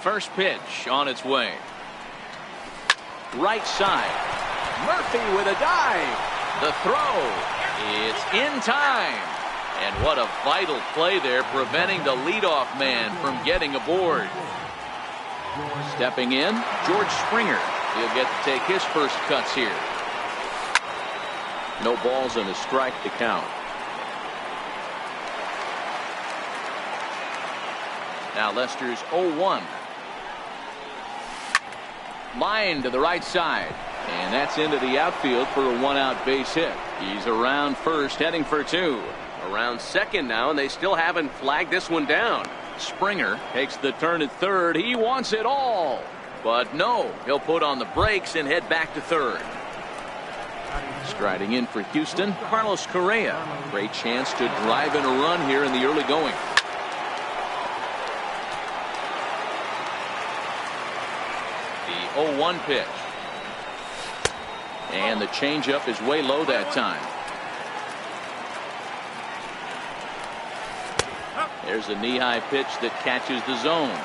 First pitch on its way. Right side. Murphy with a dive. The throw. It's in time. And what a vital play there, preventing the leadoff man from getting aboard. Stepping in, George Springer. He'll get to take his first cuts here. No balls and a strike to count. Now Lester's 0-1. Line to the right side. And that's into the outfield for a one-out base hit. He's around first, heading for two. Around second now, and they still haven't flagged this one down. Springer takes the turn at third. He wants it all. But no, he'll put on the brakes and head back to third. Striding in for Houston, Carlos Correa. Great chance to drive in a run here in the early going. The 0-1 pitch. And the changeup is way low that time. There's a knee-high pitch that catches the zone.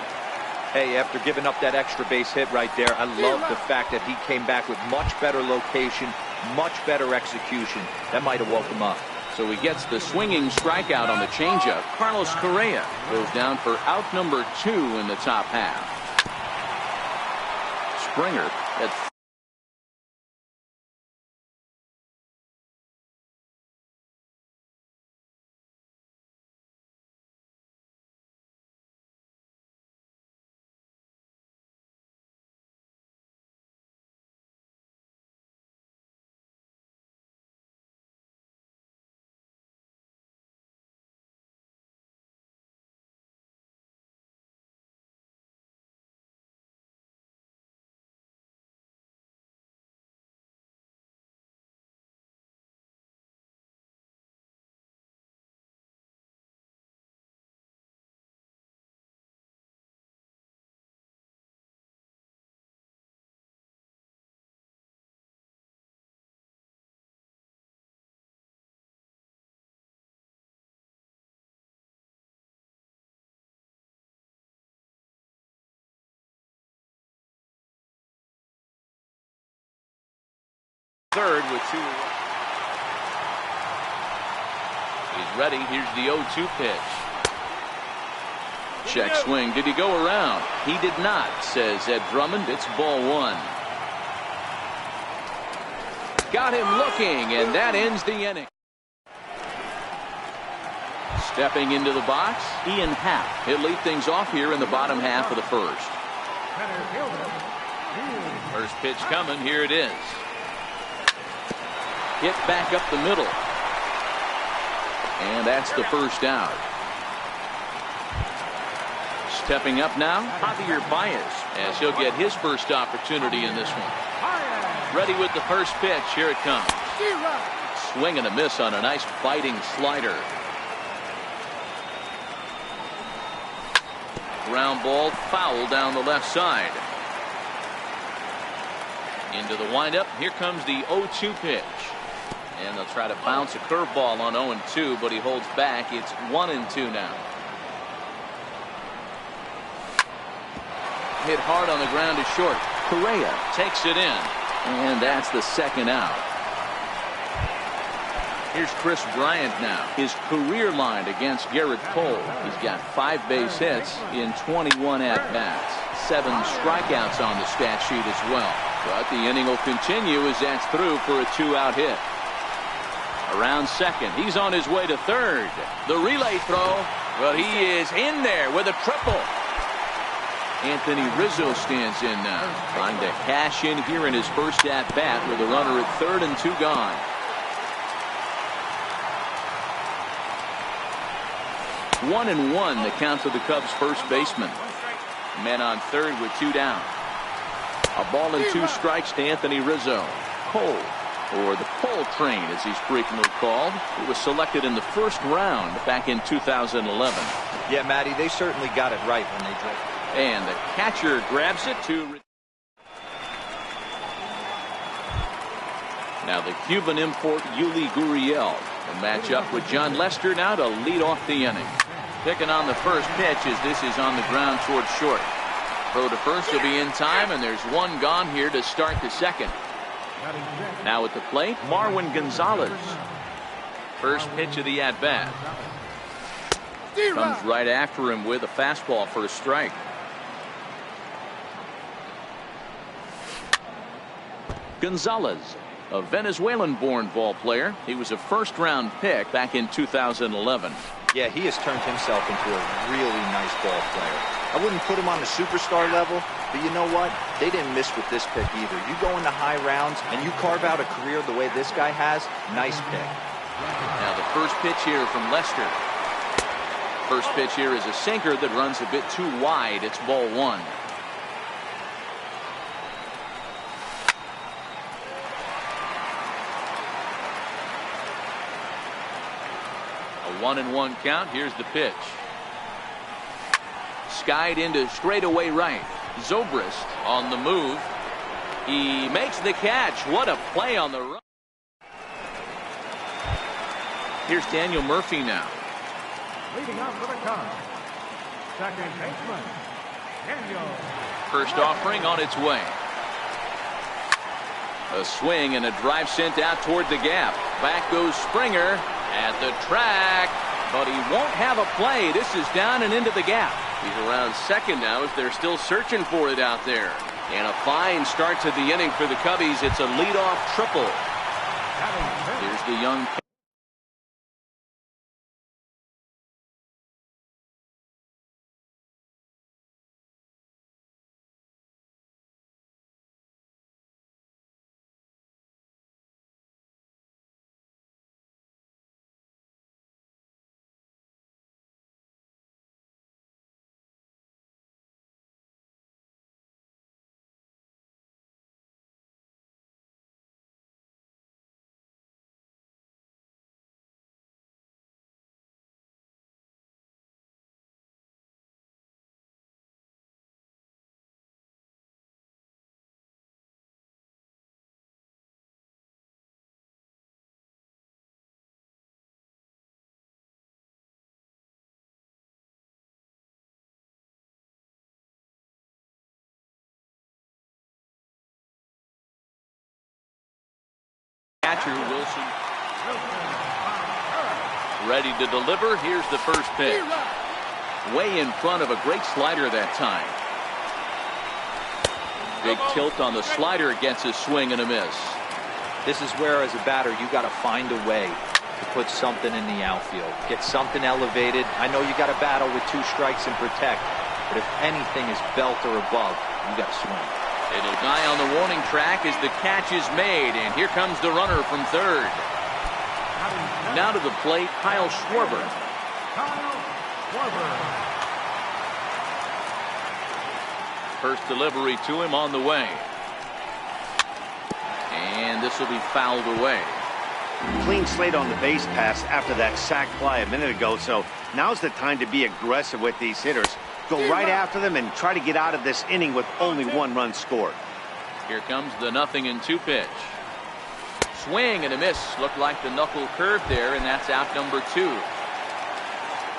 Hey, after giving up that extra base hit right there, I love the fact that he came back with much better location, much better execution. That might have woke him up. So he gets the swinging strikeout on the changeup. Carlos Correa goes down for out number 2 in the top half. Springer at third with 2 away. He's ready. Here's the 0-2 pitch. Check swing. Did he go around? He did not, says Ed Drummond. It's ball 1. Got him looking, and that ends the inning. Stepping into the box, Ian Happ. He'll lead things off here in the bottom half of the first. First pitch coming. Here it is. Hit back up the middle. And that's the first out. Stepping up now, Javier Baez, as he'll get his first opportunity in this one. Ready with the first pitch. Here it comes. Swing and a miss on a nice biting slider. Ground ball foul down the left side. Into the windup. Here comes the 0-2 pitch. And they'll try to bounce a curveball on 0-2, but he holds back. It's 1-2 now. Hit hard on the ground to short. Correa takes it in. And that's the second out. Here's Chris Bryant now. His career line against Garrett Cole. He's got 5 base hits in 21 at-bats. 7 strikeouts on the stat sheet as well. But the inning will continue as that's through for a 2-out hit. Around second. He's on his way to third. The relay throw. Well, he is in there with a triple. Anthony Rizzo stands in now, trying to cash in here in his first at-bat with a runner at third and 2 gone. One and 1 the count to the Cubs first baseman. Men on third with 2 down. A ball and 2 strikes to Anthony Rizzo. Cole, or the Cole train as he's frequently called, he was selected in the first round back in 2011. Yeah, Matty, they certainly got it right when they drafted. And the catcher grabs it to. Now the Cuban import Yuli Gurriel will match up with John Lester now to lead off the inning. Picking on the first pitch as this is on the ground towards short. Throw to first will be in time, and there's one gone here to start the second. Now at the plate, Marwin Gonzalez. First pitch of the at-bat. Comes right after him with a fastball for a strike. Gonzalez, a Venezuelan-born ball player. He was a first-round pick back in 2011. Yeah, he has turned himself into a really nice ball player. I wouldn't put him on the superstar level, but you know what? They didn't miss with this pick either. You go into high rounds and you carve out a career the way this guy has, nice pick. Now the first pitch here from Lester. First pitch here is a sinker that runs a bit too wide. It's ball one. A 1-1 count. Here's the pitch. Skied into straightaway right. Zobrist on the move. He makes the catch. What a play on the run. Here's Daniel Murphy now. Leading off for the Cubs, second baseman, Daniel. First offering on its way. A swing and a drive sent out toward the gap. Back goes Springer at the track, but he won't have a play. This is down and into the gap. He's around second now as they're still searching for it out there. And a fine start to the inning for the Cubbies. It's a leadoff triple. Here's the young catcher Wilson ready to deliver. Here's the first pitch. Way in front of a great slider that time. Big tilt on the slider, gets a swing and a miss. This is where, as a batter, you got to find a way to put something in the outfield. Get something elevated. I know you got to battle with 2 strikes and protect, but if anything is belt or above, you got to swing. It'll die on the warning track as the catch is made, and here comes the runner from third. Now to the plate, Kyle Schwarber. First delivery to him on the way. And this will be fouled away. Clean slate on the base pass after that sac fly a minute ago, so now's the time to be aggressive with these hitters. Go right after them and try to get out of this inning with only 1 run scored. Here comes the 0-2 pitch. Swing and a miss. Looked like the knuckle curve there, and that's out number 2.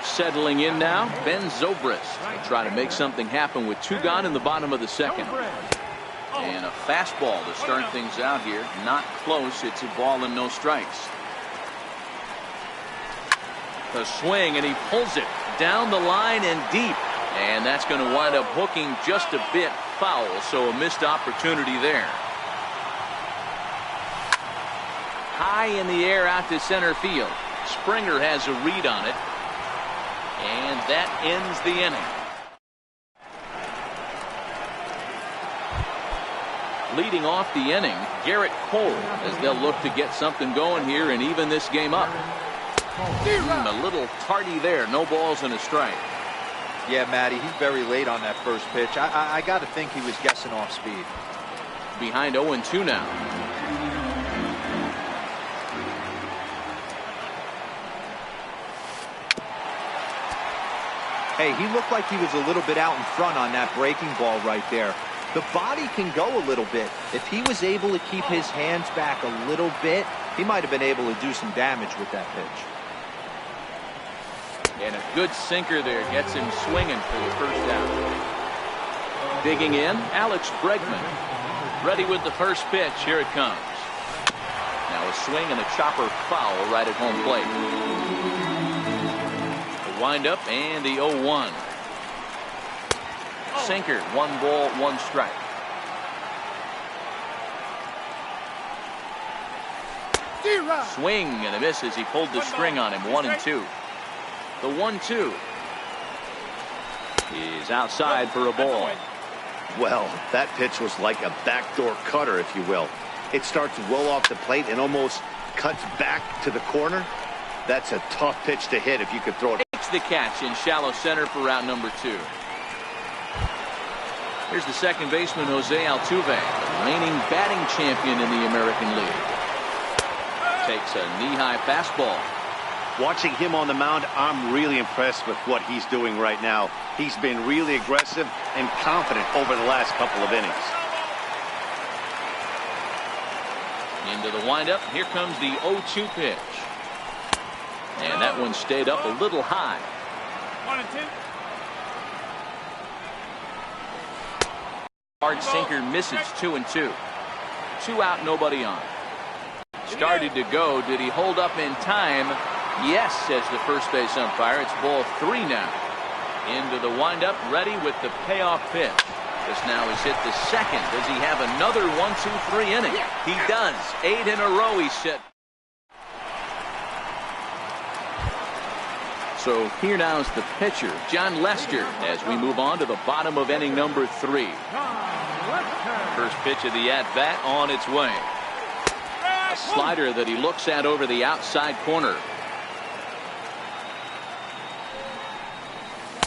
Settling in now, Ben Zobrist will try to make something happen with 2 gone in the bottom of the second. And a fastball to start things out here. Not close. It's a ball and no strikes. The swing, and he pulls it down the line and deep. And that's going to wind up hooking just a bit foul, so a missed opportunity there. High in the air out to center field. Springer has a read on it. And that ends the inning. Leading off the inning, Garrett Cole, as they'll look to get something going here and even this game up. A little tardy there. No balls and a strike. Yeah, Matty, he's very late on that first pitch. I got to think he was guessing off speed. Behind 0-2 now. Hey, he looked like he was a little bit out in front on that breaking ball right there. The body can go a little bit. If he was able to keep his hands back a little bit, he might have been able to do some damage with that pitch. And a good sinker there gets him swinging for the first out. Digging in, Alex Bregman. Ready with the first pitch. Here it comes. Now a swing and a chopper foul right at home plate. The windup and the 0-1. Sinker, 1 ball, 1 strike. Swing and a miss as he pulled the string on him. 1-2. The 1-2 is outside for a ball. Well, that pitch was like a backdoor cutter, if you will. It starts to roll off the plate and almost cuts back to the corner. That's a tough pitch to hit if you could throw it. Takes the catch in shallow center for route number 2. Here's the second baseman, Jose Altuve, the reigning batting champion in the American League. Takes a knee-high fastball. Watching him on the mound, I'm really impressed with what he's doing right now. He's been really aggressive and confident over the last couple of innings. Into the windup. Here comes the 0-2 pitch. And that one stayed up a little high. 1-2. Hard sinker misses. 2-2. 2 out, nobody on. Started to go. Did he hold up in time? Yes, says the first base umpire. It's ball 3 now. Into the windup, ready with the payoff pitch. This now has hit the second. Does he have another 1-2-3 inning? He does. 8 in a row, he set. So here now is the pitcher, John Lester, as we move on to the bottom of inning number 3. First pitch of the at-bat on its way. A slider that he looks at over the outside corner.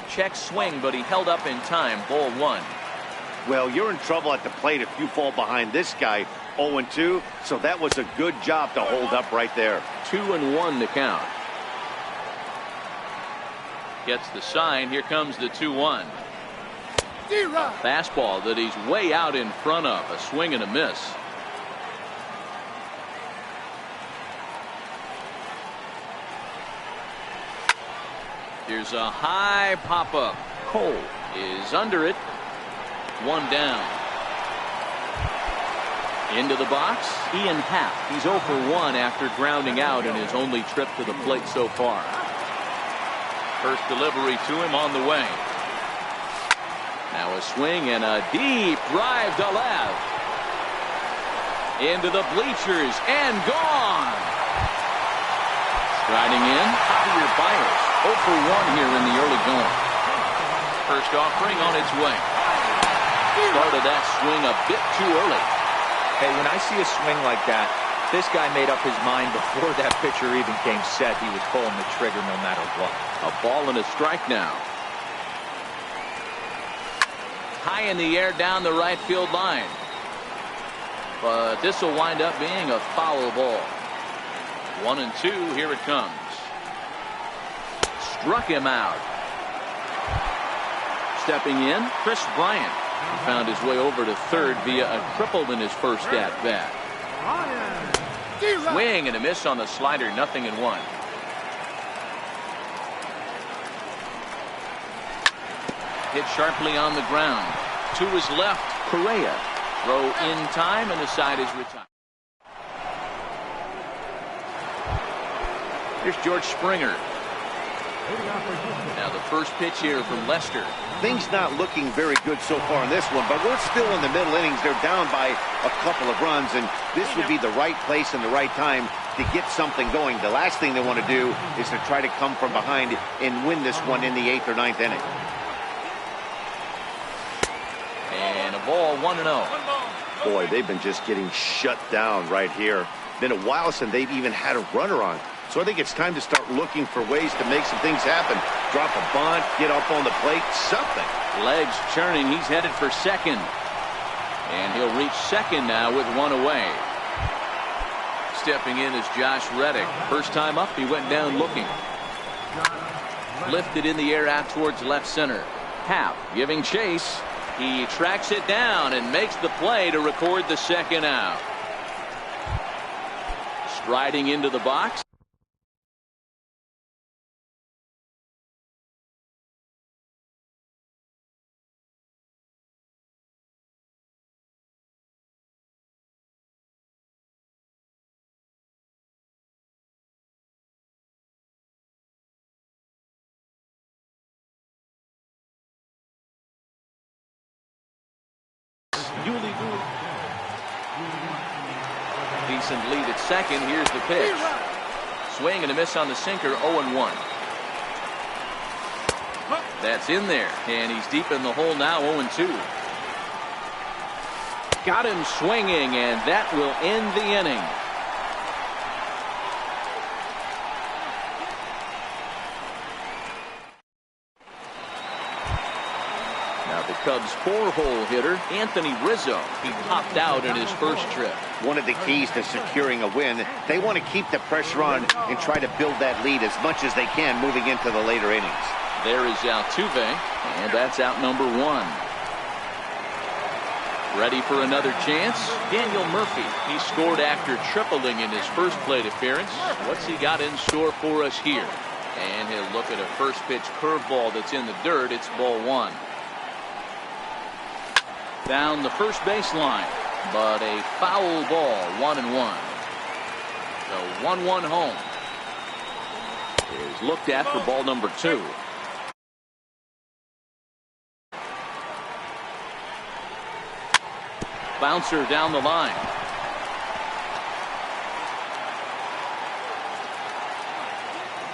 Check swing, but he held up in time. Ball 1. Well, you're in trouble at the plate if you fall behind this guy. 0-2, so that was a good job to hold up right there. 2-1 to count. Gets the sign. Here comes the 2-1. Fastball that he's way out in front of. A swing and a miss. Here's a high pop-up. Cole is under it. 1 down. Into the box, Ian Happ. He's 0 for 1 after grounding out in his only trip to the plate so far. First delivery to him on the way. Now a swing and a deep drive to left. Into the bleachers and gone. Striding in, Javier Baez. 0 for 1 here in the early going. First offering on its way. Started that swing a bit too early. Hey, when I see a swing like that, this guy made up his mind before that pitcher even came set. He was pulling the trigger no matter what. A ball and a strike now. High in the air down the right field line. But this will wind up being a foul ball. 1-2. Here it comes. Struck him out. Stepping in, Chris Bryant. He found his way over to third via a triple in his first at-bat. Swing and a miss on the slider. 0-1. Hit sharply on the ground. To his left, Correa. Throw in time, and the side is retired. Here's George Springer. Now the first pitch here from Lester. Things not looking very good so far in this one, but we're still in the middle innings. They're down by a couple of runs, and this would be the right place and the right time to get something going. The last thing they want to do is to try to come from behind and win this one in the 8th or 9th inning. And a ball, 1-0. Boy, they've been just getting shut down right here. Been a while since they've even had a runner on. So I think it's time to start looking for ways to make some things happen. Drop a bunt, get up on the plate, something. Legs churning. He's headed for second. And he'll reach second now with 1 away. Stepping in is Josh Reddick. First time up, he went down looking. Lifted in the air out towards left center. Happ giving chase. He tracks it down and makes the play to record the second out. Striding into the box. decent lead at second. Here's the pitch. Swing and a miss on the sinker, 0-1. That's in there, and he's deep in the hole now, 0-2. Got him swinging, and that will end the inning. Now the Cubs' 4-hole hitter, Anthony Rizzo. He popped out in his first trip. One of the keys to securing a win, they want to keep the pressure on and try to build that lead as much as they can moving into the later innings. There is Altuve, and that's out number 1. Ready for another chance? Daniel Murphy. He scored after tripling in his first plate appearance. What's he got in store for us here? And he'll look at a first pitch curveball that's in the dirt. It's ball 1. Down the first baseline, but a foul ball, 1-1. The 1-1 home is looked at for ball number 2. Bouncer down the line.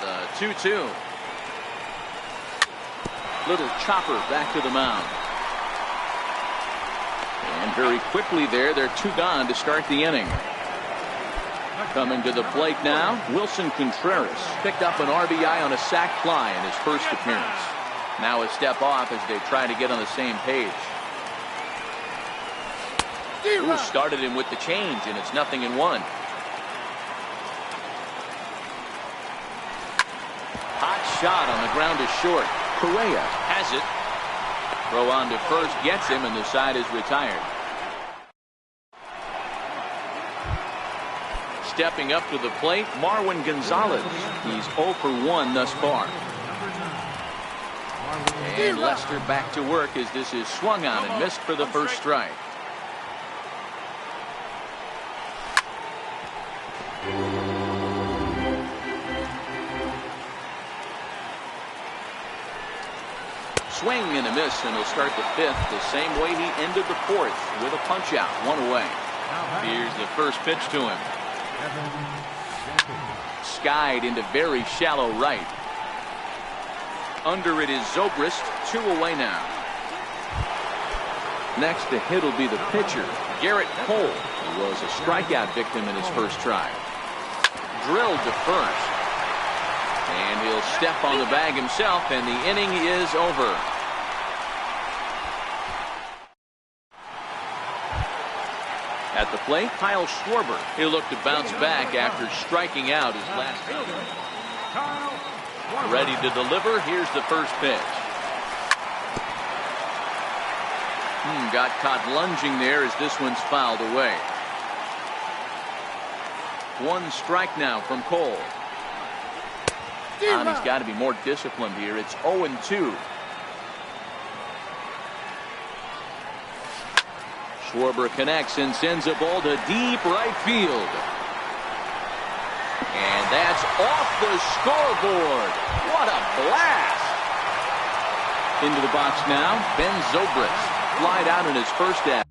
The 2-2. Little chopper back to the mound. And very quickly they're 2 gone to start the inning. Coming to the plate now, Wilson Contreras picked up an RBI on a sac fly in his first appearance. Now a step off as they try to get on the same page. Ooh, started him with the change, and it's 0-1. Hot shot on the ground is short. Correa has it. Throw on to first gets him, and the side is retired. Stepping up to the plate, Marwin Gonzalez. He's 0 for 1 thus far. And Lester back to work as this is swung on and missed for the first strike. Swing and a miss, and he'll start the 5th the same way he ended the 4th with a punch out, 1 away. Here's the first pitch to him. Skied into very shallow right. Under it is Zobrist, 2 away now. Next to hit will be the pitcher, Garrett Cole, who was a strikeout victim in his first try. Drilled to first. And he'll step on the bag himself, and the inning is over. At the plate, Kyle Schwarber. He'll look to bounce back after striking out his last time. Ready to deliver. Here's the first pitch. Got caught lunging there as this one's fouled away. 1 strike now from Cole. And he's got to be more disciplined here. It's 0-2. Schwarber connects and sends a ball to deep right field. And that's off the scoreboard. What a blast. Into the box now, Ben Zobrist. Flied out in his first at.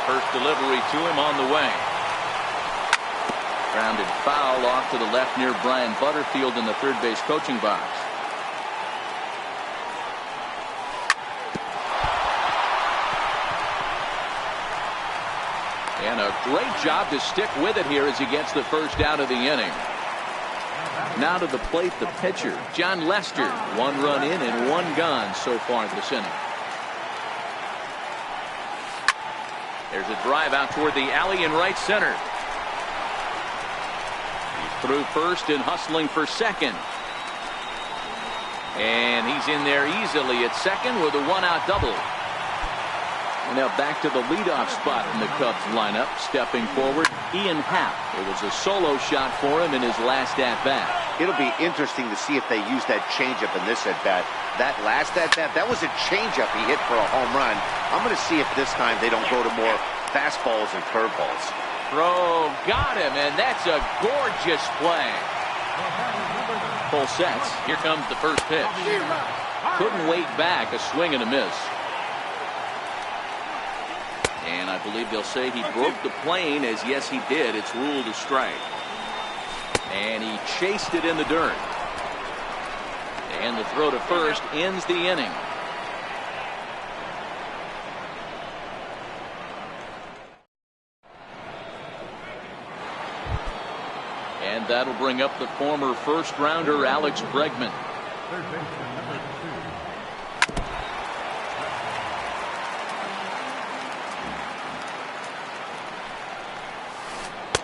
First delivery to him on the way. Grounded foul off to the left near Brian Butterfield in the third base coaching box. And a great job to stick with it here as he gets the first out of the inning. Now to the plate, the pitcher, John Lester. 1 run in and 1 gone so far this inning. There's a drive out toward the alley in right center. He's through first and hustling for second. And he's in there easily at second with a 1-out double. And now back to the leadoff spot in the Cubs lineup. Stepping forward, Ian Happ. It was a solo shot for him in his last at-bat. It'll be interesting to see if they use that changeup in this at-bat. That last at-bat, that was a changeup he hit for a home run. I'm going to see if this time they don't go to more fastballs and curveballs. Throw, got him, and that's a gorgeous play. Full sets. Here comes the first pitch. Couldn't wait back. A swing and a miss. And I believe they'll say he broke the plane, as yes he did. It's ruled a strike. And he chased it in the dirt. And the throw to first ends the inning. And that'll bring up the former first rounder Alex Bregman. Third baseman, number 2.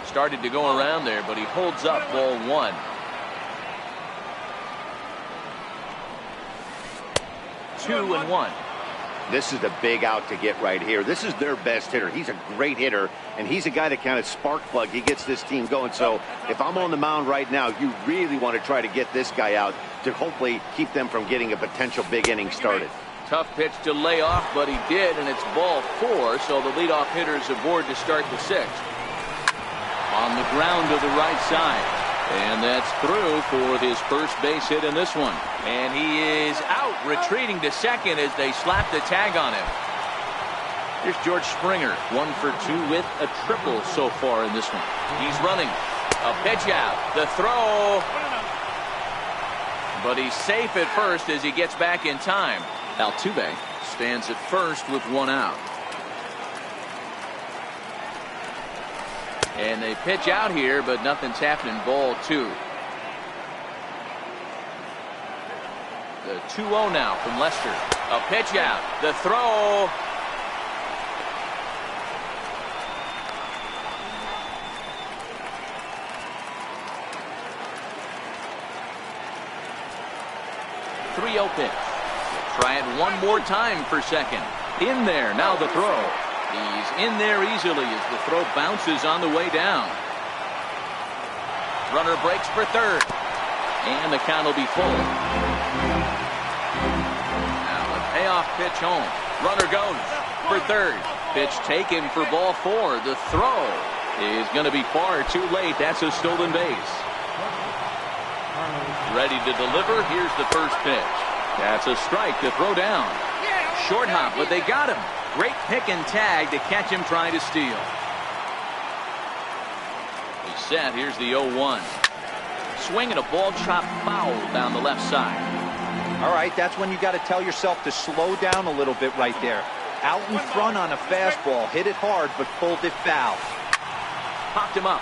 Started to go around there, but he holds up ball 1. Two and 1. This is the big out to get right here. This is their best hitter. He's a great hitter, and he's a guy that kind of spark plug. He gets this team going. So if I'm on the mound right now, you really want to try to get this guy out to hopefully keep them from getting a potential big inning started. Tough pitch to lay off, but he did, and it's ball 4, so the leadoff hitter is aboard to start the 6th. On the ground to the right side. And that's through for his first base hit in this one. And he is out, retreating to second as they slap the tag on him. Here's George Springer, 1 for 2 with a triple so far in this one. He's running. A pitch out. The throw. But he's safe at first as he gets back in time. Altuve stands at first with 1 out. And they pitch out here, but nothing's happening. Ball 2. The 2-0 now from Lester. A pitch out. The throw. Pitch. Try it one more time for second. In there. Now the throw. He's in there easily as the throw bounces on the way down. Runner breaks for third. And the count will be full. Now a payoff pitch home. Runner goes for third. Pitch taken for ball 4. The throw is going to be far too late. That's a stolen base. Ready to deliver. Here's the first pitch. That's a strike to throw down. Short hop, but they got him. Great pick and tag to catch him trying to steal. He's set. Here's the 0-1. Swing and a ball chop foul down the left side. All right, that's when you got to tell yourself to slow down a little bit right there. Out in front on a fastball. Hit it hard, but pulled it foul. Popped him up.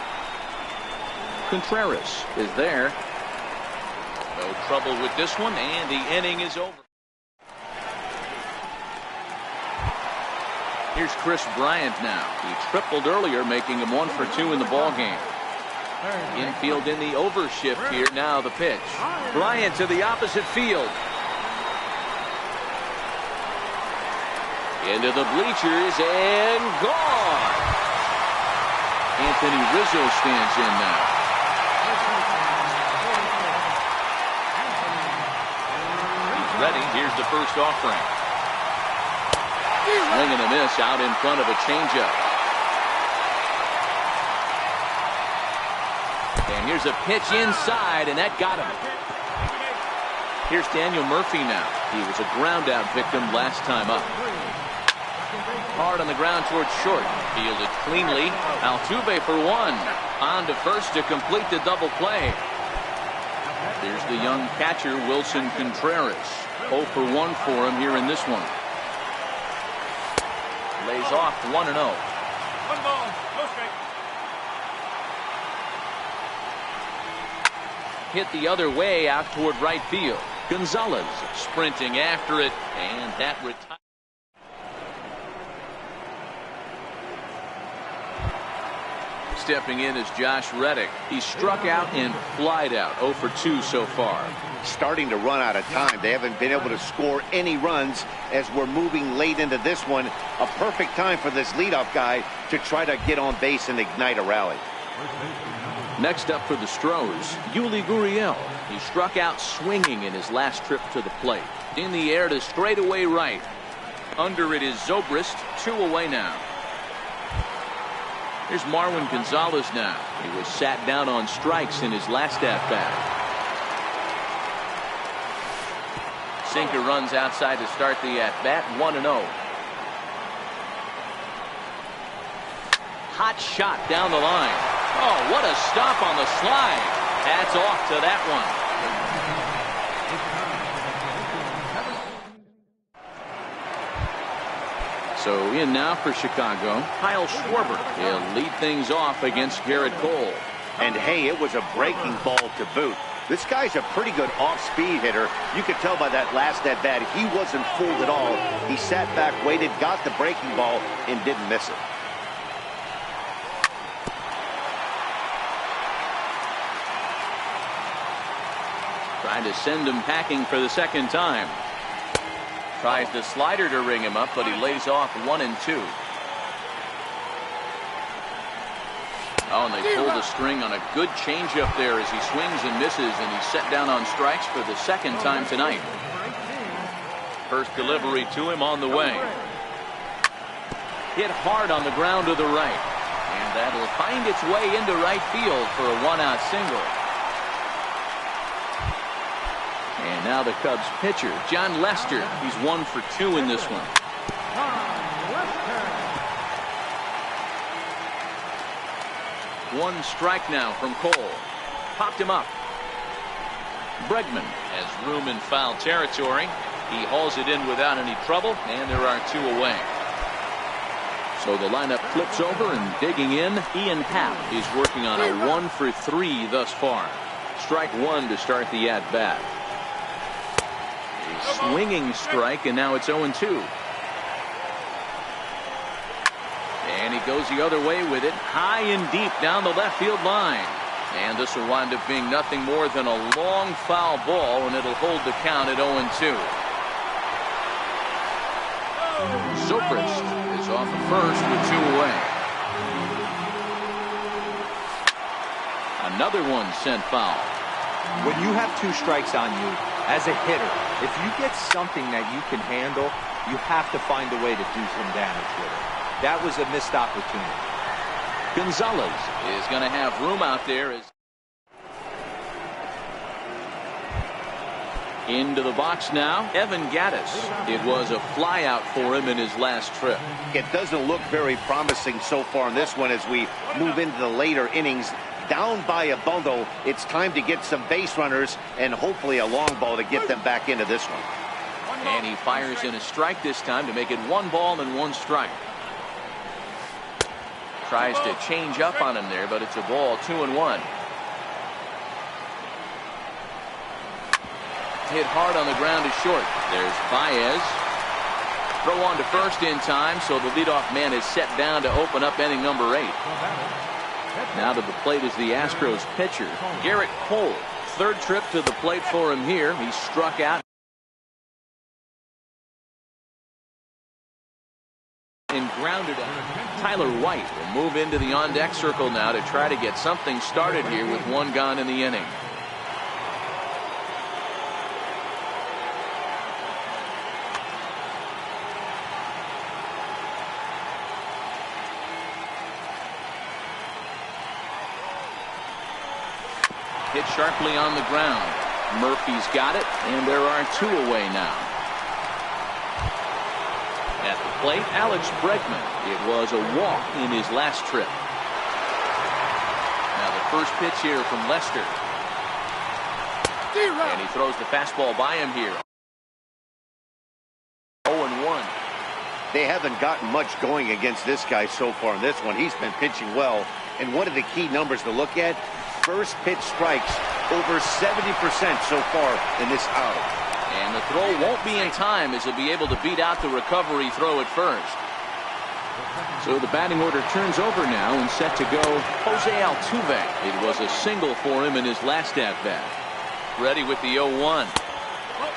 Contreras is there. No trouble with this one, and the inning is over. Here's Chris Bryant now. He tripled earlier, making him 1 for 2 in the ballgame. Infield in the overshift here. Now the pitch. Bryant to the opposite field. Into the bleachers and gone. Anthony Rizzo stands in now. Ready. Here's the first offering. Swing and a miss out in front of a changeup. And here's a pitch inside, and that got him. Here's Daniel Murphy now. He was a ground out victim last time up. Hard on the ground towards short. Fielded cleanly. Altuve for one. On to first to complete the double play. There's the young catcher, Wilson Contreras. 0 for 1 for him here in this one. Lays off 1-0. 1 ball, no strike. Hit the other way out toward right field. Gonzalez sprinting after it, and that retires. Stepping in is Josh Reddick. He struck out and flied out. 0 for 2 so far. Starting to run out of time. They haven't been able to score any runs as we're moving late into this one. A perfect time for this leadoff guy to try to get on base and ignite a rally. Next up for the Stros, Yuli Gurriel. He struck out swinging in his last trip to the plate. In the air to straightaway right. Under it is Zobrist. 2 away now. Here's Marwin Gonzalez now. He was sat down on strikes in his last at-bat. Sinker runs outside to start the at-bat. 1-0. Hot shot down the line. Oh, what a stop on the slide. That's off to that one. So in now for Chicago, Kyle Schwarber. He'll lead things off against Garrett Cole. And hey, it was a breaking ball to boot. This guy's a pretty good off-speed hitter. You could tell by that last at-bat he wasn't fooled at all. He sat back, waited, got the breaking ball, and didn't miss it. Trying to send him packing for the second time. Tries the slider to ring him up, but he lays off 1 and 2. Oh, and they pull the string on a good changeup there as he swings and misses, and he's set down on strikes for the second time tonight. First delivery to him on the way. Hit hard on the ground to the right. And that'll find its way into right field for a 1-out single. And now the Cubs pitcher, John Lester. He's 1 for 2 in this one. One strike now from Cole. Popped him up. Bregman has room in foul territory. He hauls it in without any trouble, and there are 2 away. So the lineup flips over, and digging in, Ian Happ is working on a 1 for 3 thus far. Strike 1 to start the at-bat. A swinging strike, and now it's 0-2. And he goes the other way with it, high and deep down the left field line. And this will wind up being nothing more than a long foul ball, and it'll hold the count at 0-2. Zobrist is off at first with 2 away. Another one sent foul. When you have 2 strikes on you, as a hitter, if you get something that you can handle, you have to find a way to do some damage with it. That was a missed opportunity. Gonzalez is going to have room out there. Into the box now, Evan Gattis. It was a flyout for him in his last trip. It doesn't look very promising so far in this one as we move into the later innings. Down by a bundle, it's time to get some base runners and hopefully a long ball to get them back into this one. And he fires in a strike this time to make it 1 ball and 1 strike. Tries to change up on him there, but it's a ball. 2-1. Hit hard on the ground to short. There's Baez. Throw on to first in time, so the leadoff man is set down to open up inning number 8. Now to the plate is the Astros pitcher, Garrett Cole. 3rd trip to the plate for him here. He struck out and grounded out. Tyler White will move into the on-deck circle now to try to get something started here with 1 gone in the inning. Hit sharply on the ground. Murphy's got it, and there are 2 away now. At the plate, Alex Bregman. It was a walk in his last trip. Now the first pitch here from Lester. And he throws the fastball by him here. 0-1. They haven't gotten much going against this guy so far in this one. He's been pitching well. And one of the key numbers to look at, first pitch strikes over 70% so far in this outing. And the throw won't be in time as he'll be able to beat out the recovery throw at first. So the batting order turns over now and set to go Jose Altuve. It was a single for him in his last at-bat. Ready with the 0-1.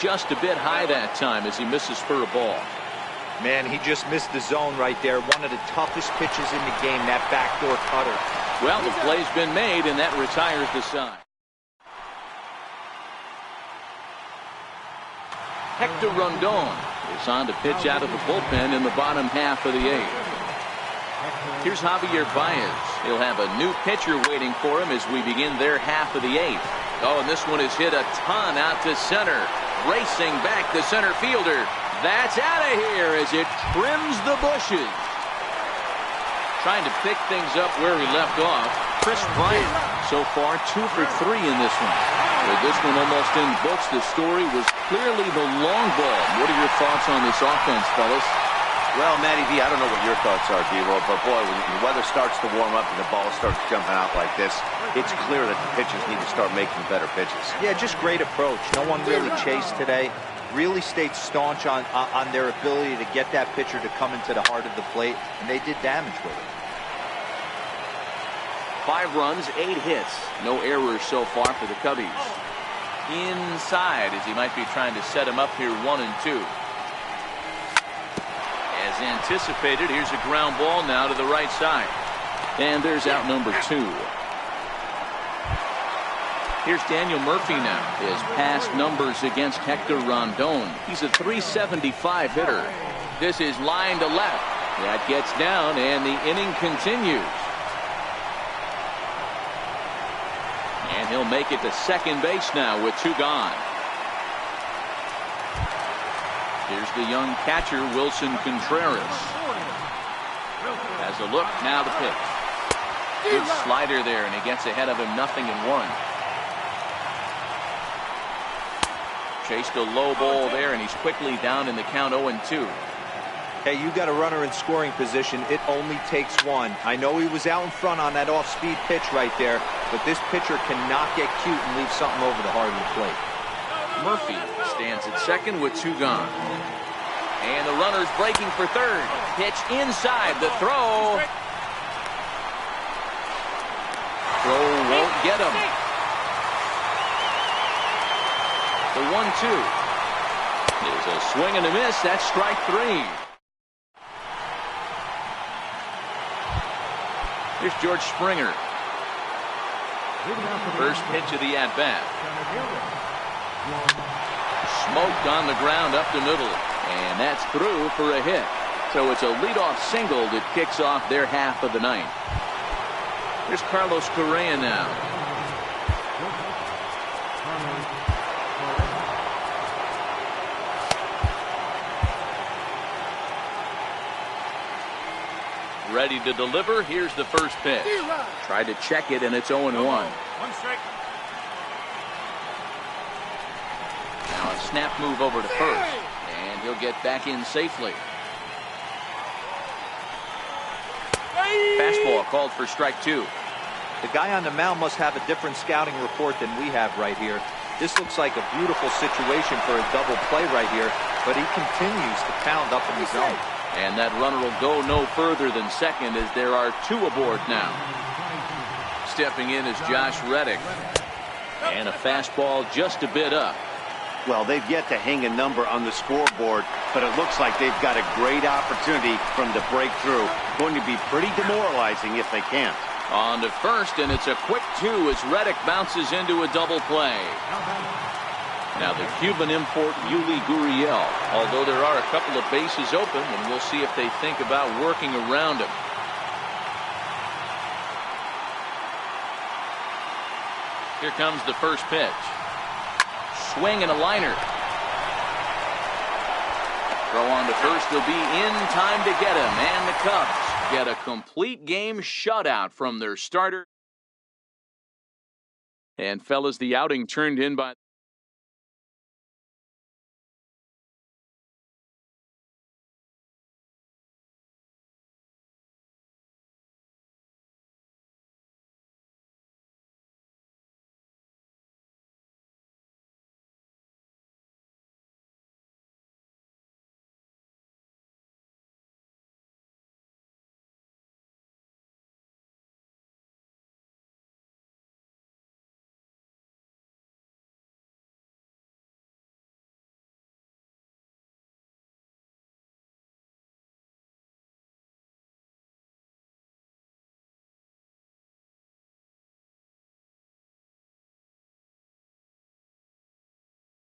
Just a bit high that time as he misses for a ball. Man, he just missed the zone right there. One of the toughest pitches in the game, that backdoor cutter. Well, the play's been made, and that retires the side. Hector Rondon is on to pitch out of the bullpen in the bottom half of the eighth. Here's Javier Baez. He'll have a new pitcher waiting for him as we begin their half of the eighth. Oh, and this one is hit a ton out to center. Racing back the center fielder. That's out of here as it trims the bushes. Trying to pick things up where he left off. Chris Bryant so far 2 for 3 in this one. With this one almost in books, the story was clearly the long ball. What are your thoughts on this offense, fellas? Well, Matty V, I don't know what your thoughts are, D-Roll, but boy, when the weather starts to warm up and the ball starts jumping out like this, it's clear that the pitchers need to start making better pitches. Yeah, just great approach. No one really chased today. Really stayed staunch on their ability to get that pitcher to come into the heart of the plate, and they did damage with it. 5 runs, 8 hits. No errors so far for the Cubbies. Inside as he might be trying to set him up here 1-2. As anticipated, here's a ground ball now to the right side. And there's out number 2. Here's Daniel Murphy now. His past numbers against Hector Rondon. He's a .375 hitter. This is line to left. That gets down and the inning continues. And he'll make it to second base now with 2 gone. Here's the young catcher, Wilson Contreras. Has a look, now the pitch. Good slider there, and he gets ahead of him 0-1. Chased a low ball there, and he's quickly down in the count 0-2. Hey, you got a runner in scoring position. It only takes one. I know he was out in front on that off-speed pitch right there, but this pitcher cannot get cute and leave something over the heart of the plate. Murphy stands at second with 2 gone. And the runner's breaking for third. Pitch inside. The throw. Throw won't get him. The 1-2 is a swing and a miss. That's strike 3. Here's George Springer. First pitch of the at-bat. Smoked on the ground up the middle. And that's through for a hit. So it's a leadoff single that kicks off their half of the ninth. Here's Carlos Correa now. Ready to deliver. Here's the first pitch. Tried to check it, and it's 0-1. One strike. Now a snap move over to first, and he'll get back in safely. Fastball called for strike 2. The guy on the mound must have a different scouting report than we have right here. This looks like a beautiful situation for a double play right here, but he continues to pound up in the zone. And that runner will go no further than second as there are 2 aboard now. Stepping in is Josh Reddick. And a fastball just a bit up. Well, they've yet to hang a number on the scoreboard, but it looks like they've got a great opportunity from the breakthrough. Going to be pretty demoralizing if they can't. On to first, and it's a quick 2 as Reddick bounces into a double play. Now the Cuban import Yuli Gurriel, although there are a couple of bases open, and we'll see if they think about working around him. Here comes the first pitch. Swing and a liner. Throw on to first will be in time to get him, and the Cubs get a complete game shutout from their starter. And fellas, the outing turned in by